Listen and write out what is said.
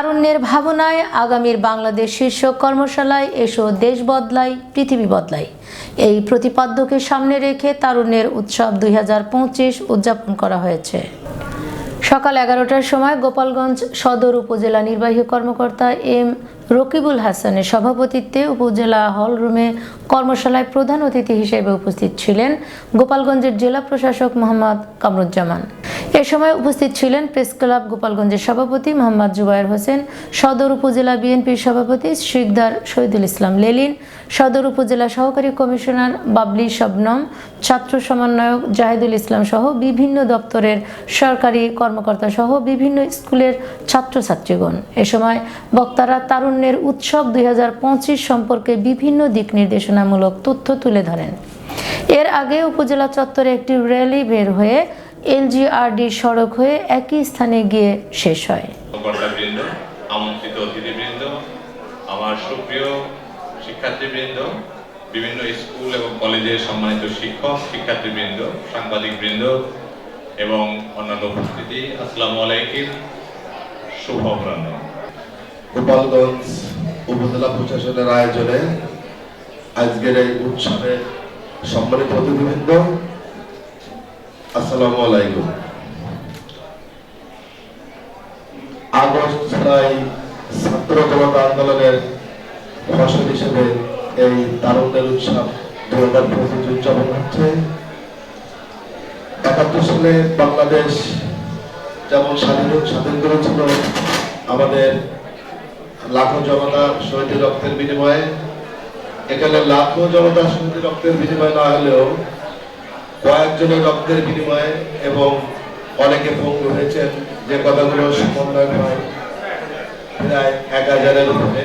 তারুণ্যের ভাবনায় আগামীর বাংলাদেশ শীর্ষক কর্মশালায় এসো দেশ বদলাই পৃথিবী বদলাই এই প্রতিপাদ্যকে সামনে রেখে তারুণ্যের উৎসব 2025 উদযাপন করা হয়েছে। সকাল 11টার সময় গোপালগঞ্জ সদর উপজেলা নির্বাহী কর্মকর্তা এম রকিবুল হাসানের সভাপতিত্বে উপজেলা হলরুমে কর্মশালায় প্রধান অতিথি হিসেবে উপস্থিত ছিলেন গোপালগঞ্জের জেলা প্রশাসক মোহাম্মদ কামরুজ্জামান। এ সময় উপস্থিত ছিলেন প্রেস ক্লাব গোপালগঞ্জের সভাপতি মোহাম্মদ জুবায়ের হোসেন, সদর উপজেলা বিএনপির সভাপতি শিকদার শহীদুল ইসলাম লেলিন, সদর উপজেলা সহকারী কমিশনার বাবলি শবনম, ছাত্র সমন্বয়ক জাহিদুল ইসলাম সহ বিভিন্ন দপ্তরের সরকারি কর্মকর্তা সহ বিভিন্ন স্কুলের ছাত্রছাত্রীগণ। এ সময় বক্তারা তারুণ্যের উৎসব 2025 সম্পর্কে বিভিন্ন দিক নির্দেশনামূলক তথ্য তুলে ধরেন। এর আগে উপজেলা চত্বরে একটি র্যালি বের হয়ে এলজিআরডি সড়ক হয়ে একই স্থানে গিয়ে শেষ হয়। আমন্ত্রিত অতিথিবৃন্দ, আমার সুপ্রিয় শিক্ষার্থীবৃন্দ, বিভিন্ন স্কুল এবং কলেজের সম্মানিত শিক্ষক শিক্ষার্থীবৃন্দ, সাংবাদিকবৃন্দ এবং অন্যান্য উপস্থিতি, আসসালামু আলাইকুম, শুভ অপরাহ্ন। গোপালগঞ্জ উপজেলা প্রশাসনের আয়োজনে আজকের এই উৎসবে সম্মানিত অতিথিবৃন্দ, আসসালামু আলাইকুম। আগস্ট জুলাই ছাত্র জনতা আন্দোলনের ফসল হিসেবে এই তারুণ্যের উৎসব 2025 উদযাপন হচ্ছে। 71 সালে বাংলাদেশ যেমন স্বাধীন করেছিল আমাদের লাখো জনতা শহীদের রক্তের বিনিময়ে, এখানে লাখো জনতা শহীদের রক্তের বিনিময় না হলেও কয়েকজনের রক্তের বিনিময়ে এবং অনেকে পঙ্গু হয়েছেন, যে কথাগুলো সমন্বয় হয় প্রায় 1000-এর উপরে।